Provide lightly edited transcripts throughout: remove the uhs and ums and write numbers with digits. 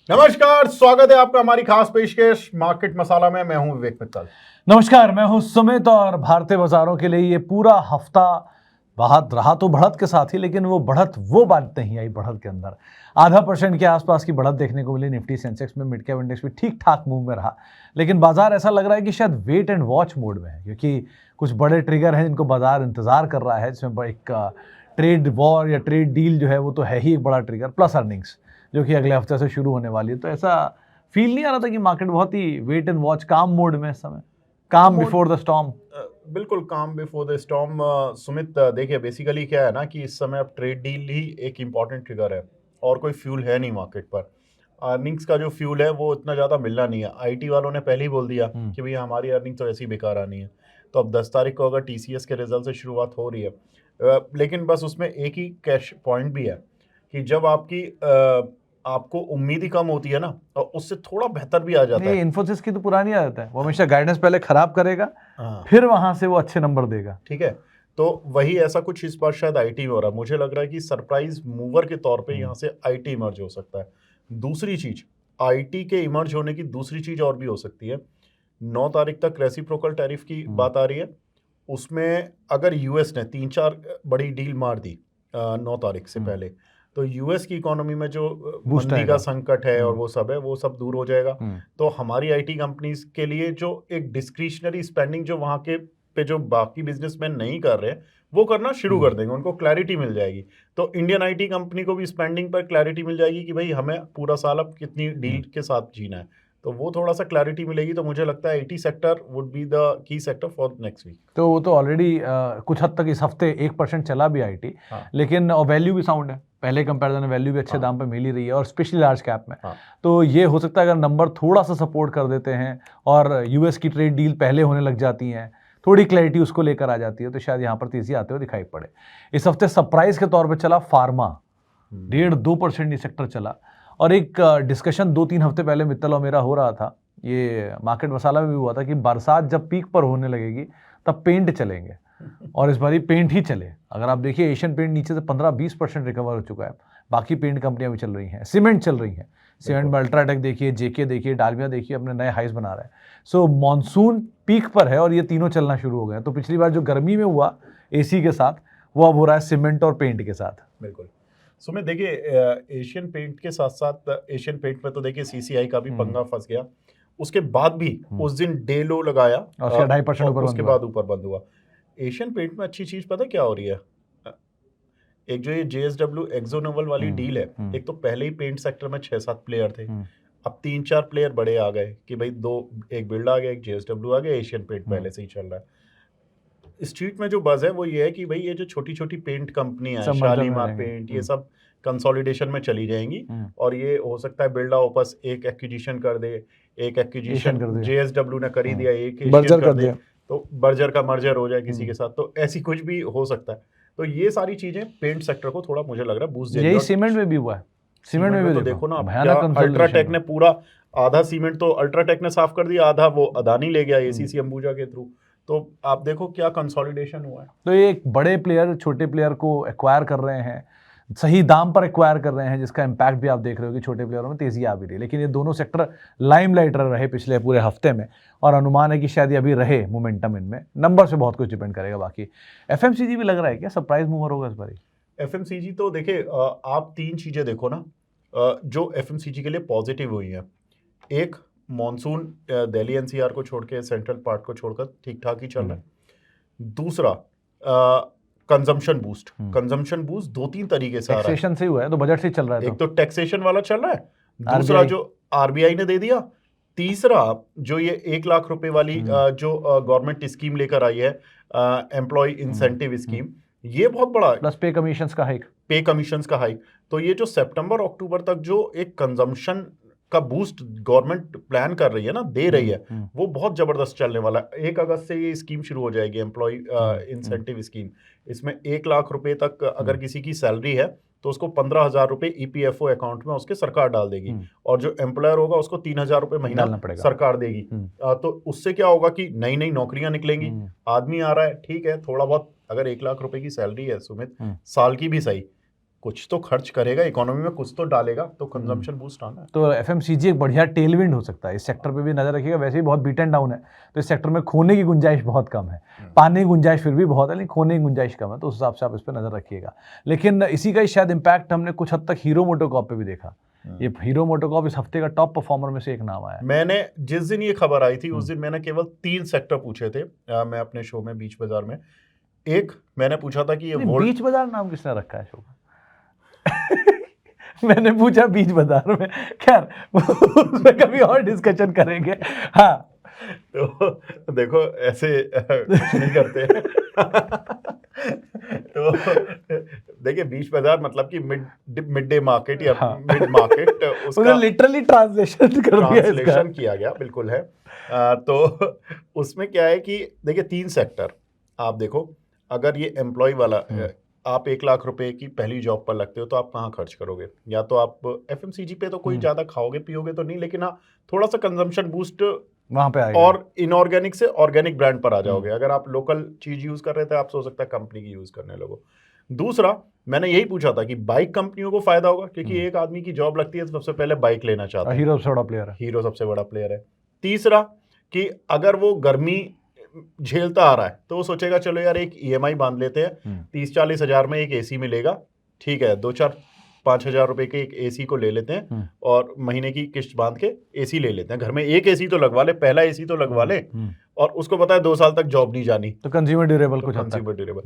नमस्कार, स्वागत है आपका हमारी खास पेशकश मार्केट मसाला में। मैं हूं विवेक मित्तल। नमस्कार, मैं हूं सुमित और भारतीय बाजारों के लिए ये पूरा हफ्ता बहुत रहा तो बढ़त के साथ ही, लेकिन वो बढ़त वो बात नहीं आई। बढ़त के अंदर 0.5% के आसपास की बढ़त देखने को मिली। निफ्टी सेंसेक्स में, मिड कैप इंडेक्स भी ठीक ठाक मूव में रहा, लेकिन बाजार ऐसा लग रहा है कि शायद वेट एंड वॉच मोड में है, क्योंकि कुछ बड़े ट्रिगर हैं जिनको बाजार इंतजार कर रहा है। जिसमें एक ट्रेड वॉर या ट्रेड डील जो है वो तो है ही एक बड़ा ट्रिगर, प्लस अर्निंग्स जो कि अगले हफ्ते से शुरू होने वाली है। तो ऐसा फील नहीं आ रहा था कि मार्केट बहुत ही वेट एंड वॉच काम मोड में इस समय, काम बिफोर द स्टॉर्म। बिल्कुल काम बिफोर द स्टॉर्म। सुमित, देखिए बेसिकली क्या है ना कि इस समय अब ट्रेड डील ही एक इम्पॉर्टेंट ट्रिगर है और कोई फ्यूल है नहीं मार्केट पर। अर्निंग्स का जो फ्यूल है वो इतना ज़्यादा मिलना नहीं है। आईटी वालों ने पहले ही बोल दिया कि भैया हमारी अर्निंग तो ऐसी ही बेकार आनी है। तो अब 10 तारीख को अगर टीसीएस के रिजल्ट से शुरुआत हो रही है, लेकिन बस उसमें एक ही कैश पॉइंट भी है कि जब आपको उम्मीद ही कम होती है ना, और उससे थोड़ा बेहतर भी आ जाता नहीं, है। इन्फोसिस की तो पुरानी आदत है, वो हमेशा गाइडेंस पहले खराब करेगा, हाँ, फिर वहां से वो अच्छे नंबर देगा। ठीक है। तो वही ऐसा कुछ इस बार शायद आईटी में हो रहा है। मुझे लग रहा है कि सरप्राइज मूवर के तौर पे यहाँ से आईटी इमर्ज हो सकता है। दूसरी चीज, आईटी के इमर्ज होने की दूसरी चीज और भी हो सकती है। 9 तारीख तक रेसिप्रोकल टैरिफ की बात आ रही है। उसमें अगर यूएस ने 3-4 बड़ी डील मार दी 9 तारीख से पहले, तो यूएस की इकोनॉमी में जो बूस्ट मंदी का आएगा। संकट है और वो सब दूर हो जाएगा। तो हमारी आईटी कंपनीज के लिए जो एक डिस्क्रिशनरी स्पेंडिंग जो वहाँ के पे जो बाकी बिजनेसमैन नहीं कर रहे हैं, वो करना शुरू कर देंगे। उनको क्लैरिटी मिल जाएगी। तो इंडियन आईटी कंपनी को भी स्पेंडिंग पर क्लैरिटी मिल जाएगी कि भाई हमें पूरा साल अब कितनी डील के साथ जीना है। तो वो थोड़ा सा क्लैरिटी मिलेगी। तो मुझे लगता है IT sector would be the key sector for next week. तो वो तो ऑलरेडी कुछ हद तक इस हफ्ते 1% चला भी आईटी। हाँ। लेकिन वैल्यू भी साउंड है, पहले कंपैरिजन में वैल्यू भी अच्छे दाम पे मिल ही रही है, और स्पेशली लार्ज कैप में। हाँ। तो ये हो सकता है अगर नंबर थोड़ा सा सपोर्ट कर देते हैं और यूएस की ट्रेड डील पहले होने लग जाती हैं, थोड़ी क्लैरिटी उसको लेकर आ जाती है, तो शायद यहाँ पर तेजी आते हुए दिखाई पड़े। इस हफ्ते सरप्राइज के तौर पर चला फार्मा, 1.5-2% ये सेक्टर चला। और एक डिस्कशन 2-3 हफ्ते पहले मित्तल और मेरा हो रहा था, ये मार्केट मसाला में भी हुआ था, कि बरसात जब पीक पर होने लगेगी तब पेंट चलेंगे, और इस बारी पेंट ही चले। अगर आप देखिए, एशियन पेंट नीचे से 15-20% रिकवर हो चुका है। बाकी पेंट कंपनियां भी चल रही हैं, सीमेंट चल रही हैं। सीमेंट में अल्ट्राटेक देखिए, जेके देखिए, डालमिया देखिए, अपने नए हाइस बना रहे हैं। सो मॉनसून पीक पर है और ये तीनों चलना शुरू हो गए हैं। तो पिछली बार जो गर्मी में हुआ एसी के साथ, वो अब हो रहा है सीमेंट और पेंट के साथ। बिल्कुल। सुमित, देखिए एशियन पेंट के साथ साथ एशियन पेंट में तो देखिए सीसीआई का भी पंगा फंस गया। उसके बाद भी उस दिन डे लो लगाया और उसके 2.5% ऊपर उसके बंद हुआ। बाद ऊपर बंद हुआ। एशियन पेंट में अच्छी चीज पता है क्या हो रही है? एक जो ये जेएसडब्ल्यू एक्सोनोबल वाली डील है, एक तो पहले ही पेंट सेक्टर में 6-7 प्लेयर थे। अब 3-4 प्लेयर बड़े आ गए कि भाई एक बिल्ड आ गया, एक जेएसडब्ल्यू आ गया, एशियन पेंट पहले से ही चल रहा है। स्ट्रीट में जो बज है वो ये है कि भाई ये जो छोटी छोटी पेंट कंपनियां हैं, सब merger में शालीमार रहेंगे। पेंट, ये सब कंसोलिडेशन में चली जाएंगी। और ये हो सकता है बिल्डा ओपस एक एक्विजिशन कर दे, एक एक्विजिशन कर दिया। जेएसडब्ल्यू ने कर ही दिया, एक Merger एशियन कर कर दे, दिया। तो बर्जर का मर्जर हो जाए किसी के साथ। तो ऐसी कुछ भी हो सकता है। तो ये सारी चीजें पेंट सेक्टर को थोड़ा मुझे लग रहा है बूस्ट देगी। यही और सीमेंट में भी हुआ है। सीमेंट में भी तो देखो ना, आप क्या भयानक अल्ट्राटेक कंसोलिडेशन ने पूरा आधा सीमेंट तो अल्ट्राटेक ने साफ कर दिया, आधा वो अदानी ले गया एसीसी अंबुजा के थ्रू। तो आप देखो क्या कंसोलिडेशन हुआ है। तो ये एक बड़े प्लेयर छोटे प्लेयर को एक्वायर कर रहे हैं, सही दाम पर एक्वायर कर रहे हैं, जिसका इम्पैक्ट भी आप देख रहे हो कि छोटे प्लेयरों में तेजी आ भी रही है। लेकिन ये दोनों सेक्टर लाइमलाइट रहे पिछले पूरे हफ्ते में, और अनुमान है कि शायद ये अभी रहे मोमेंटम इनमें। नंबर से बहुत कुछ डिपेंड करेगा। बाकी एफएमसीजी भी लग रहा है क्या सरप्राइज मूवर होगा इस बार? एफएमसीजी तो देखिए, आप 3 चीजें देखो ना जो एफएमसीजी के लिए पॉजिटिव हुई हैं। एक, मॉनसून दिल्ली एनसीआर को छोड़ के, सेंट्रल पार्ट को छोड़कर ठीक ठाक ही चल रहा है। दूसरा, कंजम्पशन बूस्ट। कंजम्पशन बूस्ट 2-3 तरीके से आ रहा है। टैक्सेशन से हुआ है, तो बजट से चल रहा है। एक तो टैक्सेशन वाला चल रहा है, दूसरा जो आरबीआई ने दे दिया, तीसरा जो ये 1 लाख रुपए वाली जो गवर्नमेंट स्कीम लेकर आई है, एम्प्लॉय इंसेंटिव स्कीम, ये बहुत बड़ा है। प्लस पे कमीशंस का हाइक। पे कमीशंस का हाइक। तो ये जो सितंबर अक्टूबर तक जो एक कंजम्पशन का बूस्ट गवर्नमेंट प्लान कर रही है ना, दे रही है, वो बहुत जबरदस्त चलने वाला है। 1 अगस्त से ये स्कीम शुरू हो जाएगी, एम्प्लॉय इंसेंटिव स्कीम। इसमें 1 लाख रुपए तक अगर किसी की सैलरी है तो उसको 15,000 रुपए ईपीएफओ अकाउंट में उसके सरकार डाल देगी, और जो एम्प्लॉयर होगा उसको 3,000 रुपए महीना सरकार देगी। तो उससे क्या होगा कि नई नई नौकरियां निकलेंगी। आदमी आ रहा है, ठीक है, थोड़ा बहुत, अगर 1 लाख रुपए की सैलरी है सुमित, साल की भी सही, कुछ तो खर्च करेगा, इकोनॉमी में कुछ तो डालेगा, तो कंजम्पशन बूस्ट आना है। तो एफएमसीजी एक बढ़िया टेलविंड हो सकता है। इस सेक्टर पे भी नजर रखिएगा, वैसे ही बहुत बीट एंड डाउन है, तो इस सेक्टर में खोने की गुंजाइश बहुत कम है। पाने की गुंजाइश फिर भी बहुत है, लेकिन खोने की गुंजाइश कम है, तो उस हिसाब से आप इस पर नजर रखिएगा। लेकिन इसी का ही शायद इम्पैक्ट हमने कुछ हद तक हीरो मोटोकॉर्प पे भी देखा। ये हीरो मोटोकॉर्प इस हफ्ते का टॉप परफॉर्मर में से एक नाम आया। मैंने जिस दिन ये खबर आई थी उस दिन मैंने केवल 3 सेक्टर पूछे थे मैं अपने शो में बीच बाजार में। एक मैंने पूछा था कि ये बीच बाजार नाम किसने रखा है शो का? मैंने पूछा बीच बाजार में, खैर उसमें कभी और डिस्कशन करेंगे। हाँ, तो देखो ऐसे कुछ नहीं करते। तो देखिए बीच बाजार मतलब कि मिड डे मार्केट या मिड मार्केट, उसका लिटरली ट्रांसलेशन किया गया, बिल्कुल है। तो उसमें क्या है कि देखिए 3 सेक्टर आप देखो, अगर ये एम्प्लॉय वाला आप 1 लाख रुपए की पहली जॉब पर लगते हो तो आप कहाँ खर्च करोगे? या तो आप एफएमसीजी पे तो कोई ज्यादा खाओगे पियोगे तो नहीं, लेकिन हाँ थोड़ा सा कंजम्पशन बूस्ट वहां पे आएगा, और इनऑर्गेनिक से ऑर्गेनिक ब्रांड पर आ जाओगे। अगर आप लोकल चीज यूज कर रहे थे, आप सोच सकते हैं कंपनी की यूज करने लगो। दूसरा मैंने यही पूछा था कि बाइक कंपनियों को फायदा होगा, क्योंकि एक आदमी की जॉब लगती है तो सबसे पहले बाइक लेना चाहता है। हीरो सबसे बड़ा प्लेयर है। हीरो सबसे बड़ा प्लेयर है। तीसरा कि अगर वो गर्मी झेलता आ रहा है तो वो सोचेगा चलो यार एक ईएमआई बांध लेते हैं, 30-40 हजार में एक एसी मिलेगा, ठीक है 2-4-5 हजार रुपए के एक एसी को ले लेते हैं और महीने की किस्त बांध के एसी ले लेते हैं। घर में एक एसी तो लगवा ले, पहला एसी तो लगवा ले, और उसको पता है 2 साल तक जॉब नहीं जानी, तो कंज्यूमर ड्यूरेबल कुछ कंज्यूमर ड्यूरेबल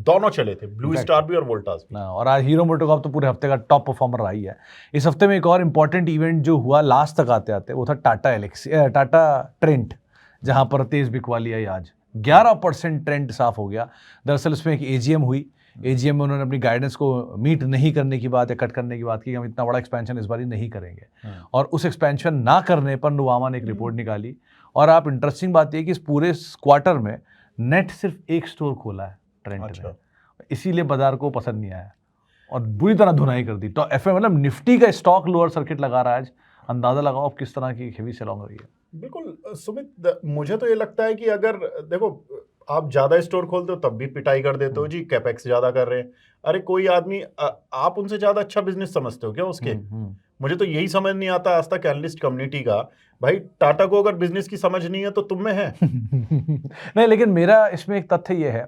दोनों चले थे, ब्लू स्टार भी और वोल्टास भी। और आज हीरो मोटोकॉर्प तो पूरे हफ्ते का टॉप परफॉर्मर रही है। इस हफ्ते में एक और इम्पॉर्टेंट इवेंट जो हुआ लास्ट तक आते आते, वो था टाटा ट्रेंट, जहां पर तेज बिकवाली आई। आज 11% ट्रेंड साफ हो गया। दरअसल इसमें एक एजीएम हुई, एजीएम में उन्होंने अपनी गाइडेंस को मीट नहीं करने की बात या कट करने की बात की, हम इतना बड़ा एक्सपेंशन इस बार नहीं करेंगे। और उस एक्सपेंशन ना करने पर नुवामा ने एक रिपोर्ट निकाली। और आप इंटरेस्टिंग बात यह कि इस पूरे क्वार्टर में नेट सिर्फ एक स्टोर खोला है ट्रेंट ने, इसीलिए बाजार को पसंद नहीं आया और बुरी तरह धुनाई कर दी। तो एफएम मतलब निफ्टी का स्टॉक लोअर सर्किट लगा रहा है आज। अंदाजा लगाओ अब किस तरह की हेवी सेलिंग रही है। बिल्कुल सुमित, मुझे तो ये लगता है कि अगर देखो आप ज्यादा स्टोर खोलते हो तब भी पिटाई कर देते हो जी, कैपेक्स ज्यादा कर रहे हैं। अरे कोई आदमी आप उनसे ज्यादा अच्छा बिजनेस समझते हो क्या उसके? मुझे तो यही समझ नहीं आता आज तक एनालिस्ट कम्युनिटी का, भाई टाटा को अगर बिजनेस की समझ नहीं है तो तुम में है। नहीं, लेकिन मेरा इसमें एक तथ्य यह है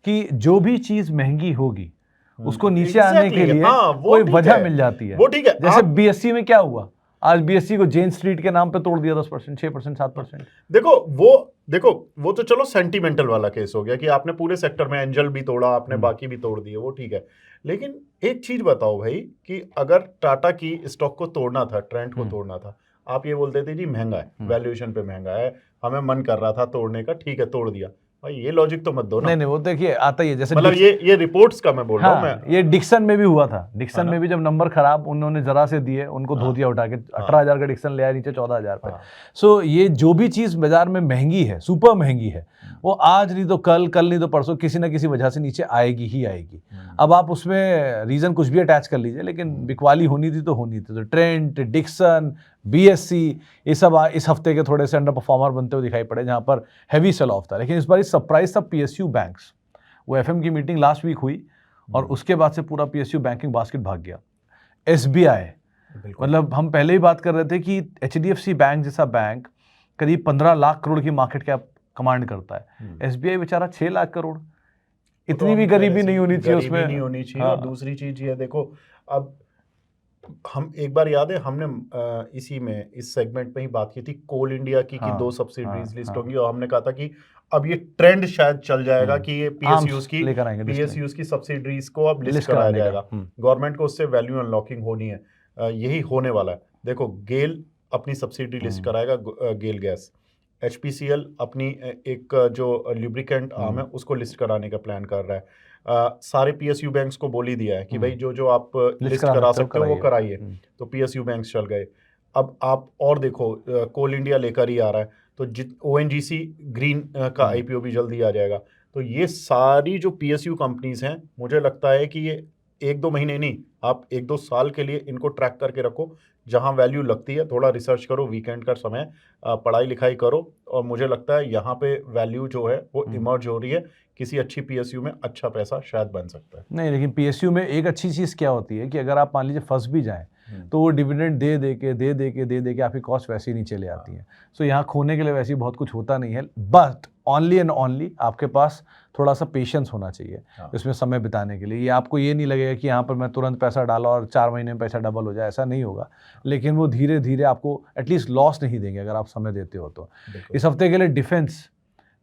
कि जो भी चीज महंगी होगी उसको नीचे आने के लिए कोई वजह मिल जाती है। वो ठीक है, जैसे बीएससी में क्या हुआ, आज बीएससी को जेन स्ट्रीट के नाम पे तोड़ दिया 10%, 6%, 7%। देखो वो तो चलो सेंटिमेंटल वाला केस हो गया कि आपने पूरे सेक्टर में एंजल भी तोड़ा, आपने बाकी भी तोड़ दिए, वो ठीक है। लेकिन एक चीज बताओ भाई कि अगर टाटा की स्टॉक को तोड़ना था, ट्रेंड को तोड़ना था, आप ये बोलते थे जी महंगा है, वैल्यूएशन पे महंगा है, हमें मन कर रहा था तोड़ने का, ठीक है तोड़ दिया। भाई ये लॉजिक तो मत दो ना। नहीं, वो देखिए आता ही है, जैसे मतलब ये रिपोर्ट्स का मैं बोल रहा हूँ मैं। ये डिक्सन में भी हुआ था। डिक्सन में भी जब नंबर खराब उन्होंने जरा से दिए, उनको धो दिया उठा के, 18,000 का डिक्सन ले आया नीचे 14,000 पे। सो ये जो भी चीज बाजार में महंगी है, सुपर महंगी है, वो आज नहीं तो कल, कल नहीं तो परसों किसी ना किसी वजह से नीचे आएगी ही आएगी। अब आप उसमें रीजन कुछ भी अटैच कर लीजिए, लेकिन बिकवाली होनी थी तो होनी थी। तो ट्रेंट, डिक्सन, बीएससी, ये सब इस हफ्ते के थोड़े से अंडर परफॉर्मर बनते हुए दिखाई पड़े, जहां पर हैवी सेल ऑफ था। लेकिन इस बार सरप्राइज था पीएसयू बैंक्स। वो एफएम की मीटिंग लास्ट वीक हुई और उसके बाद से पूरा पीएसयू बैंकिंग बास्केट भाग गया। एसबीआई, मतलब हम पहले ही बात कर रहे थे कि एचडीएफसी बैंक जैसा बैंक करीब 15 लाख करोड़ की मार्केट कैप कमांड करता है। एसबीआई बेचारा 6 लाख करोड़, इतनी भी गरीबी नहीं होनी चाहिए उसमें, नहीं होनी चाहिए। और दूसरी चीज ये देखो, अब हम एक बार याद है हमने इसी में इस सेगमेंट में ही बात की थी कोल इंडिया की कि 2 सब्सिडरीज लिस्ट होंगी, और हमने कहा था कि अब ये ट्रेंड शायद चल जाएगा कि ये पीएसयूज की सब्सिडरीज को अब लिस्ट कराया जाएगा। गवर्नमेंट को उससे वैल्यू अनलॉकिंग होनी है, यही होने वाला है। देखो गेल अपनी सब्सिडरी लिस्ट कराएगा, गेल गैस। एचपीसीएल अपनी एक जो लुब्रिकेंट आर्म है उसको लिस्ट कराने का प्लान कर रहा है। सारे पीएसयू बैंक्स को बोल ही दिया है कि भाई जो आप लिस्ट करा सकते हो वो कराइए। तो पीएसयू बैंक्स चल गए। अब आप और देखो कोल इंडिया लेकर ही आ रहा है, तो ओएनजीसी ग्रीन का आईपीओ भी जल्दी आ जाएगा। तो ये सारी जो पीएसयू कंपनीज हैं, मुझे लगता है कि ये 1-2 महीने नहीं, आप 1-2 साल के लिए इनको ट्रैक करके रखो, जहाँ वैल्यू लगती है थोड़ा रिसर्च करो, वीकेंड का समय पढ़ाई लिखाई करो, और मुझे लगता है यहाँ पे वैल्यू जो है वो इमर्ज हो रही है, किसी अच्छी पीएसयू में अच्छा पैसा शायद बन सकता है। नहीं, लेकिन पीएसयू में एक अच्छी चीज़ क्या होती है कि अगर आप मान लीजिए फंस भी जाएँ, तो वो डिविडेंड दे के आपकी कॉस्ट वैसे ही नीचे ले आती है। सो यहाँ खोने के लिए वैसे ही बहुत कुछ होता नहीं है, बट ओनली एंड ओनली आपके पास थोड़ा-सा पेशेंस होना चाहिए इसमें समय बिताने के लिए। ये आपको ये नहीं लगेगा कि यहाँ पर मैं तुरंत पैसा डाला और 4 महीने में पैसा डबल हो जाए, ऐसा नहीं होगा। लेकिन वो धीरे-धीरे आपको एटलीस्ट लॉस नहीं देंगे अगर आप समय देते हो तो। इस हफ्ते के लिए डिफेंस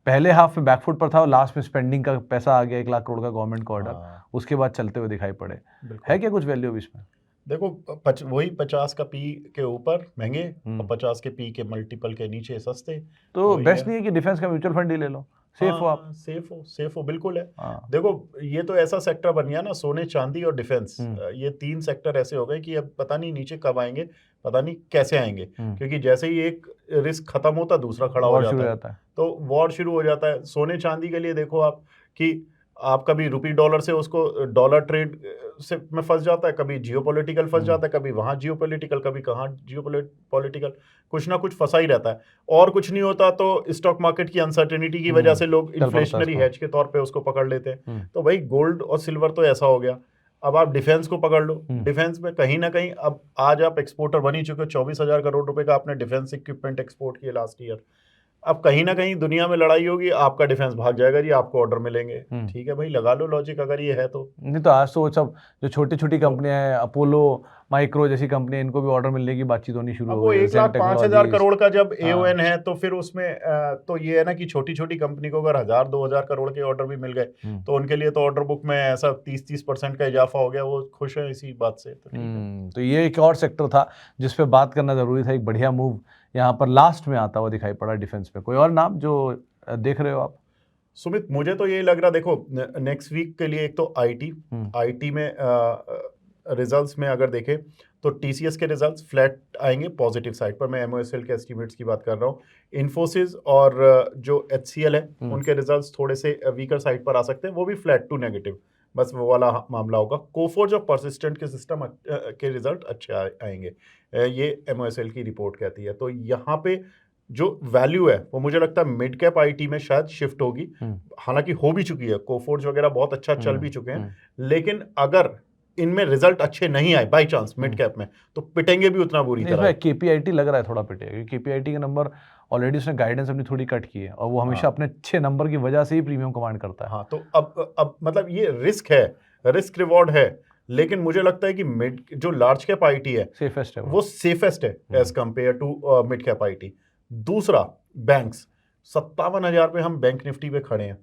पहले हाफ में बैकफुट पर था और लास्ट में स्पेंडिंग का पैसा आ गया 1 लाख करोड़ का गवर्नमेंट का ऑर्डर, उसके बाद चलते हुए दिखाई पड़े। है क्या कुछ वैल्यू अभी इसमें? देखो वही 50 का पी के ऊपर महंगे और 50 के पी के मल्टीपल के नीचे सस्ते। तो बेस्ट नहीं है कि डिफेंस का म्यूचुअल फंड ही ले लो, सेफ हो आप। सेफ हो बिल्कुल है। देखो ये तो ऐसा सेक्टर बन गया ना, सोने चांदी और डिफेंस, ये 3 सेक्टर ऐसे हो गए कि अब पता नहीं नीचे कब आएंगे, पता नहीं कैसे आएंगे, क्योंकि जैसे ही एक रिस्क खत्म होता दूसरा खड़ा हो जाता है, तो वॉर शुरू हो जाता है। सोने चांदी के लिए देखो आप कि आप कभी रुपी डॉलर से उसको डॉलर ट्रेड से में फंस जाता है, कभी जियोपॉलिटिकल फंस जाता है, कभी वहाँ जियोपॉलिटिकल, कभी कहाँ जियोपॉलिटिकल, कुछ ना कुछ फंसा ही रहता है। और कुछ नहीं होता तो स्टॉक मार्केट की अनसर्टेनिटी की वजह से लोग इन्फ्लेशनरी हेज के तौर पे उसको पकड़ लेते हैं। तो भाई गोल्ड और सिल्वर तो ऐसा हो गया। अब आप डिफेंस को पकड़ लो, डिफेंस में कहीं ना कहीं अब आज आप एक्सपोर्टर बन ही चुके हो, 24,000 करोड़ रुपए का आपने डिफेंस इक्विपमेंट एक्सपोर्ट किया लास्ट ईयर। अब कहीं ना कहीं दुनिया में लड़ाई होगी, आपका डिफेंस भाग जाएगा जी, आपको ऑर्डर मिलेंगे। ठीक है भाई, लगा लो लॉजिक अगर ये है तो। नहीं तो आज तो सब जो छोटी छोटी कंपनियां हैं, अपोलो माइक्रो जैसी कंपनी, इनको भी ऑर्डर मिलने की बातचीत होनी शुरू हो गई। वो 1,05,000 करोड़ का जब AON है तो फिर उसमें तो ये है ना कि छोटी छोटी कंपनी को अगर 1,000-2,000 करोड़ के ऑर्डर भी मिल गए तो उनके लिए तो ऑर्डर बुक में ऐसा 30% का इजाफा हो गया, वो खुश है इसी बात से। तो ये एक और सेक्टर था जिस पे बात करना जरूरी था। एक बढ़िया मूव यहाँ पर लास्ट में आता हुआ दिखाई पड़ा डिफेंस पे। कोई और नाम जो देख रहे हो आप? सुमित, मुझे तो ये लग रहा, देखो नेक्स्ट वीक के लिए एक तो आईटी में रिजल्ट्स में अगर देखें तो TCS के रिजल्ट्स फ्लैट आएंगे पॉजिटिव साइड पर। मैं MOSL के एस्टिमेट्स की बात कर रहा हूँ। इन्फोसिस और जो HCL है उनके रिजल्ट्स थोड़े से वीकर साइड पर आ सकते हैं, वो भी फ्लैट टू नेगेटिव, बस वो वाला मामला होगा। कोफोर्ज और परसिस्टेंट के सिस्टम के रिजल्ट अच्छे आएंगे, ये MOSL की रिपोर्ट कहती है। तो यहाँ पे जो वैल्यू है वो मुझे लगता है मिड कैप IT में शायद शिफ्ट होगी। हालांकि हो भी चुकी है, कोफोर्ज वगैरह बहुत अच्छा चल भी चुके हैं, लेकिन अगर इनमें रिजल्ट अच्छे नहीं आए बाय चांस मिड कैप में, तो पिटेंगे भी उतना बुरी तरह। KPIT लग रहा है थोड़ा पिटेगा, क्योंकि KPIT के नंबर ऑलरेडी उसने गाइडेंस अपनी थोड़ी कट की है और वो हमेशा अपने अच्छे नंबर की वजह से ही प्रीमियम कमांड करता है। हाँ, तो अब मतलब ये रिस्क है, रिस्क रिवॉर्ड है, लेकिन मुझे लगता है कि मिड जो लार्ज कैप IT है सेफेस्ट है, वो सेफेस्ट है as compared to mid cap IT। दूसरा बैंक्स, 57,000 पे हम बैंक निफ्टी पे खड़े हैं।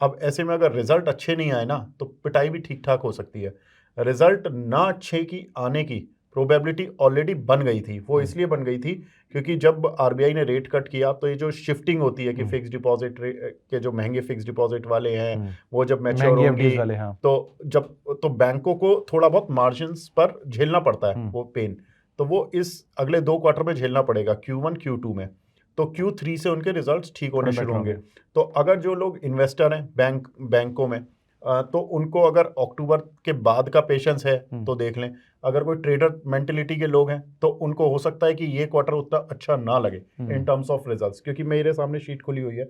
अब ऐसे में अगर रिजल्ट अच्छे नहीं आए ना तो पिटाई भी ठीक ठाक हो सकती है। रिजल्ट ना अच्छे की आने की प्रोबेबिलिटी ऑलरेडी बन गई थी। वो इसलिए बन गई थी क्योंकि जब RBI ने रेट कट किया तो ये जो शिफ्टिंग होती है कि फिक्स डिपॉजिट के जो महंगे फिक्स डिपॉजिट वाले हैं वो जब मैच्योर होंगे तो बैंकों को थोड़ा बहुत मार्जिन्स पर झेलना पड़ता है वो पेन, तो वो इस अगले 2 क्वार्टर में झेलना पड़ेगा, Q1 Q2 में। तो Q3 से उनके रिजल्ट्स ठीक होने शुरू होंगे। तो अगर जो लोग इन्वेस्टर हैं बैंकों में, तो उनको अगर अक्टूबर के बाद का पेशेंस है तो देख लें। अगर कोई ट्रेडर मेंटेलिटी के लोग हैं तो उनको हो सकता है कि ये क्वार्टर उतना अच्छा ना लगे इन टर्म्स ऑफ रिजल्ट्स, क्योंकि मेरे सामने शीट खुली हुई है।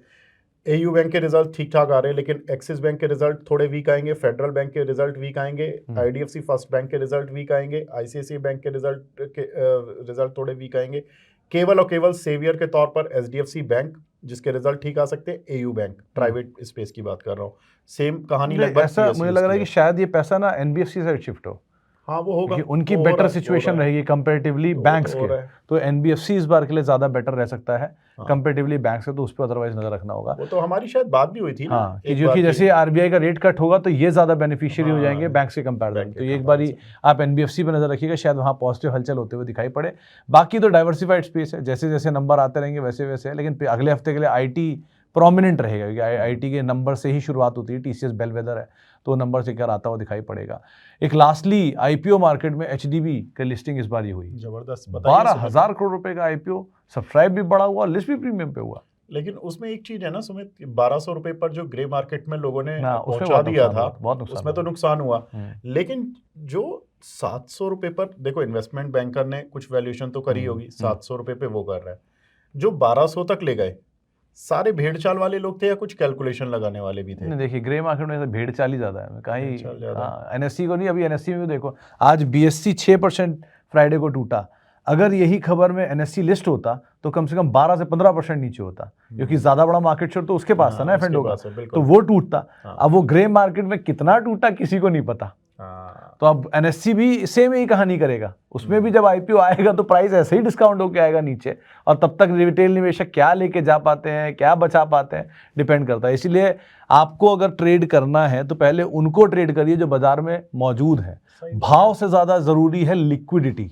AU बैंक के रिजल्ट ठीक ठाक आ रहे हैं, लेकिन एक्सिस बैंक के रिजल्ट थोड़े वीक आएंगे, फेडरल बैंक के रिजल्ट वीक आएंगे, IDFC फर्स्ट बैंक के रिजल्ट वीक आएंगे, ICICI बैंक के रिजल्ट थोड़े वीक आएंगे। केवल और केवल सेवियर के तौर पर HDFC बैंक, जिसके रिजल्ट ठीक आ सकते हैं, AU बैंक प्राइवेट स्पेस की बात कर रहा हूँ। सेम कहानी लगभग ऐसा मुझे लग रहा है कि शायद ये पैसा ना NBFC साइड शिफ्ट हो। हाँ, वो होगा, उनकी बेटर सिचुएशन रहेगी कंपैरेटिवली बैंक्स के, तो NBFC इस बार के लिए ज्यादा बेटर रह सकता है कंपैरेटिवली बैंक्स से, तो उस पर अदरवाइज नजर रखना होगा। वो तो हमारी शायद बात भी हुई थी ना, क्योंकि जैसे RBI का रेट कट होगा तो ये ज्यादा बेनिफिशियरी हो जाएंगे बैंक्स के कंपैरिजन। तो ये एक बारी आप NBFC पे नजर रखिएगा, शायद वहाँ पॉजिटिव हलचल होते हुए दिखाई पड़े। बाकी तो डाइवर्सिफाइड स्पेस है, जैसे जैसे नंबर आते रहेंगे वैसे वैसे, लेकिन अगले हफ्ते के लिए IT प्रोमिनेंट रहेगा, क्योंकि IT के नंबर से ही शुरुआत होती है। TCS बेलवेदर है तो नंबर से क्या आता हुआ दिखाई पड़ेगा। एक लास्टली IPO मार्केट में HDB की लिस्टिंग इस बार ही हुई, जबरदस्त, 12,000 करोड़ रुपए का IPO, सब्सक्राइब भी बड़ा हुआ, लिस्ट भी प्रीमियम पे हुआ। लेकिन उसमें एक चीज है ना सुमित, 1200 रुपए पर जो ग्रे मार्केट में लोगों ने हाँ, उसमें पहुंचा बहुत दिया नुकसान था, हुआ, बहुत नुकसान उसमें तो हुआ। नुकसान हुआ। हम्म, लेकिन जो 700 रुपए पर, देखो इन्वेस्टमेंट बैंकर ने कुछ वैल्यूएशन तो करी होगी, 700 रुपए पे वो कर रहा है। जो 1200 तक ले गए, सारे भेड़ चाल वाले लोग थे या कुछ कैलकुलेशन लगाने वाले भी थे? नहीं देखिए, ग्रे मार्केट में तो भेड़ चाल ही ज़्यादा है कहीं। भेड़-चाल ज़्यादा है। एनएससी को नहीं, अभी एनएससी में भी देखो, आज बीएससी 6% फ्राइडे को टूटा। अगर यही खबर में एनएससी लिस्ट होता तो कम से कम 12 से 15% नीचे होता, क्योंकि ज़्यादा बड़ा मार्केट शेयर तो उसके पास था ना हाँ, एफ&ओ उसके का, पास है, बिल्कुल। तो वो टूटता। हाँ। अब वो ग्रे मार्केट में कितना टूटा किसी को नहीं पता। हाँ, तो अब एनएससी भी सेम ही कहानी करेगा, उसमें भी जब आईपीओ आएगा तो प्राइस ऐसे ही डिस्काउंट होके आएगा नीचे, और तब तक रिटेल निवेशक क्या लेके जा पाते हैं, क्या बचा पाते हैं, डिपेंड करता है। इसलिए आपको अगर ट्रेड करना है तो पहले उनको ट्रेड करिए जो बाजार में मौजूद है। सही बात भाव से ज्यादा जरूरी है लिक्विडिटी।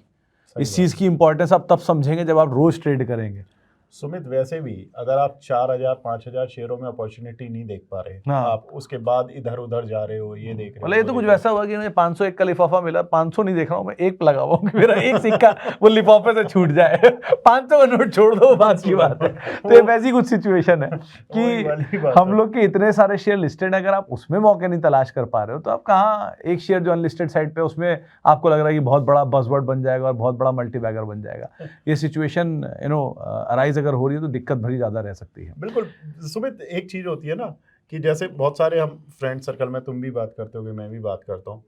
सही इस चीज की इंपॉर्टेंस आप तब समझेंगे जब आप रोज ट्रेड करेंगे। सुमित, वैसे भी अगर आप 4000 5000 शेयरों में अपॉर्चुनिटी नहीं देख पा रहे, हाँ। आप उसके बाद इधर उधर जा रहे हो, ये देख रहे हो, बोले ये तो वो कुछ देख रहे वैसा हुआ कि मुझे 501 का लिफाफा मिला, 500 नहीं देख रहा हूँ मैं, एक लगा हुआ हूँ कि मेरा एक सिक्का वो लिफाफे से छूट जाए। 500 का नोट छोड़ दो, बात की बात है। तो ये वैसी कुछ सिचुएशन है वही वाली कि बात हम है। लोग के इतने सारे शेयर लिस्टेड, अगर आप उसमें मौके नहीं तलाश कर पा रहे हो तो आप कहाँ, एक शेयर जो अनलिस्टेड साइड पे उसमें आपको लग रहा है कि बहुत बड़ा बज़वर्ड बन जाएगा और बहुत बड़ा मल्टीबैगर बन जाएगा। ये सिचुएशन अराइज अगर हो रही है तो दिक्कत भरी ज्यादा रह सकती है। बिल्कुल सुमित, एक चीज होती है ना कि जैसे बहुत सारे हम फ्रेंड सर्कल में, तुम भी बात करते होगे, मैं भी बात करता हूँ,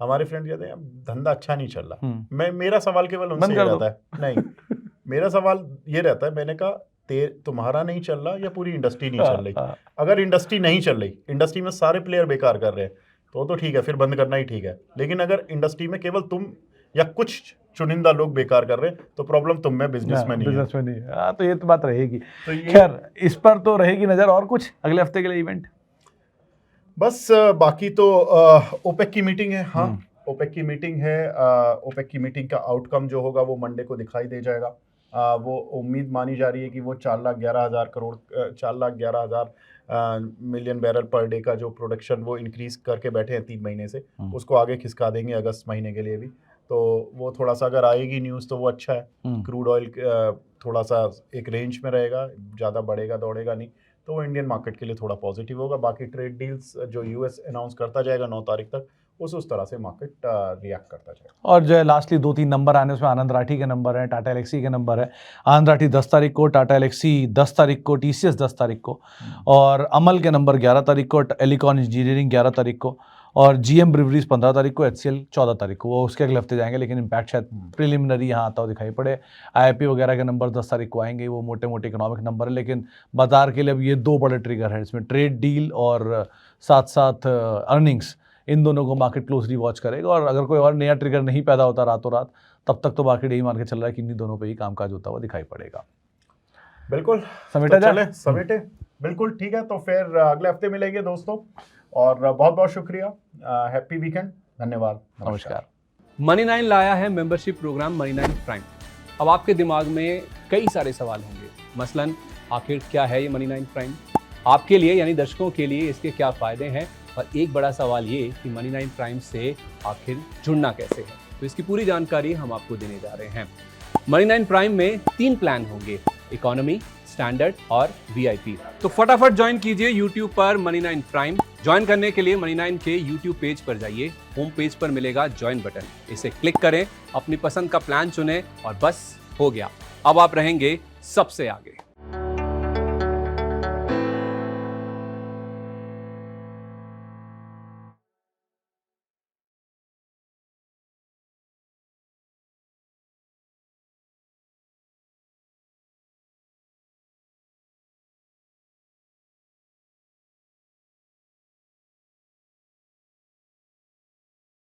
हमारे फ्रेंड कहते हैं धंधा अच्छा नहीं चल रहा। मेरा सवाल केवल उनसे बंद ये कर दो। रहता है, नहीं, मेरा सवाल ये रहता है, मैंने कहा तुम्हारा नहीं चल रहा या पूरी इंडस्ट्री नहीं चल रही? अगर इंडस्ट्री नहीं चल रही, इंडस्ट्री में सारे प्लेयर बेकार कर रहे हैं, तो ठीक है, फिर बंद करना ही ठीक है। लेकिन अगर इंडस्ट्री में केवल तुम या कुछ चुनिंदा लोग बेकार कर रहे हैं, तो प्रॉब्लम तुम में, बिजनेस में नहीं है। बिजनेस में नहीं है। हाँ, तो ये तो बात रहेगी। तो ये खैर, इस पर तो रहेगी नजर। और कुछ अगले हफ्ते के लिए इवेंट? बस बाकी तो ओपेक की मीटिंग है। हाँ, ओपेक की मीटिंग है। ओपेक की मीटिंग का आउटकम जो होगा वो मंडे को दिखाई दे जाएगा। वो उम्मीद मानी जा रही है कि वो 4,11,000 crore 4,11,000 million barrel per day का जो प्रोडक्शन वो इंक्रीज करके बैठे हैं 3 महीने से, उसको आगे खिसका देंगे अगस्त महीने के लिए भी। तो वो थोड़ा सा अगर आएगी न्यूज़ तो वो अच्छा है। क्रूड ऑयल थोड़ा सा एक रेंज में रहेगा, ज़्यादा बढ़ेगा दौड़ेगा नहीं, तो वो इंडियन मार्केट के लिए थोड़ा पॉजिटिव होगा। बाकी ट्रेड डील्स जो यूएस अनाउंस करता जाएगा 9 तारीख तक, उस तरह से मार्केट रिएक्ट करता जाएगा। और जो है लास्टली 2-3 नंबर आने, उसमें आनंद राठी के नंबर है, टाटा एलेक्सी के नंबर है। आनंद राठी 10 तारीख को, टाटा एलेक्सी 10 तारीख को, टीसीएस 10 तारीख को, और अमल के नंबर 11 तारीख को, एलिकॉन इंजीनियरिंग 11 तारीख को, और जीएम ब्रिवरीज 15 तारीख को, एचसीएल 14 तारीख को। वो उसके अगले हफ्ते जाएंगे, लेकिन इम्पैक्ट शायद प्रिलिमिनरी यहाँ आता हो दिखाई पड़े। आईआईपी वगैरह के नंबर 10 तारीख को आएंगे, वो मोटे मोटे इकोनॉमिक नंबर है, लेकिन बाजार के लिए अब ये 2 बड़े ट्रिगर हैं इसमें, ट्रेड डील और साथ साथ अर्निंग्स। इन दोनों को मार्केट क्लोजली वॉच करेगा, और अगर कोई और नया ट्रिगर नहीं पैदा होता रातों रात, तब तक तो मार्केट यही मान के चल रहा है कि इन्हीं दोनों पे ही कामकाज होता हुआ दिखाई पड़ेगा। बिल्कुल, समेटा जाए? चले समेटे, बिल्कुल ठीक है। तो फिर अगले हफ्ते मिलेंगे दोस्तों, और बहुत बहुत शुक्रिया। हैप्पी वीकेंड, धन्यवाद, नमस्कार। मनी 9 लाया है मेंबरशिप प्रोग्राम मनी 9 प्राइम। अब आपके दिमाग में कई सारे सवाल होंगे, मसलन आखिर क्या है ये मनी 9 प्राइम, आपके लिए यानी दर्शकों के लिए इसके क्या फ़ायदे हैं, और एक बड़ा सवाल ये कि मनी 9 प्राइम से आखिर जुड़ना कैसे है। तो इसकी पूरी जानकारी हम आपको देने जा रहे हैं। मनी 9 प्राइम में 3 प्लान होंगे, इकोनॉमी, स्टैंडर्ड और वीआईपी। तो फटाफट ज्वाइन कीजिए यूट्यूब पर मनी 9 प्राइम। ज्वाइन करने के लिए मनी 9 के यूट्यूब पेज पर जाइए, होम पेज पर मिलेगा ज्वाइन बटन, इसे क्लिक करें, अपनी पसंद का प्लान चुनें और बस हो गया, अब आप रहेंगे सबसे आगे।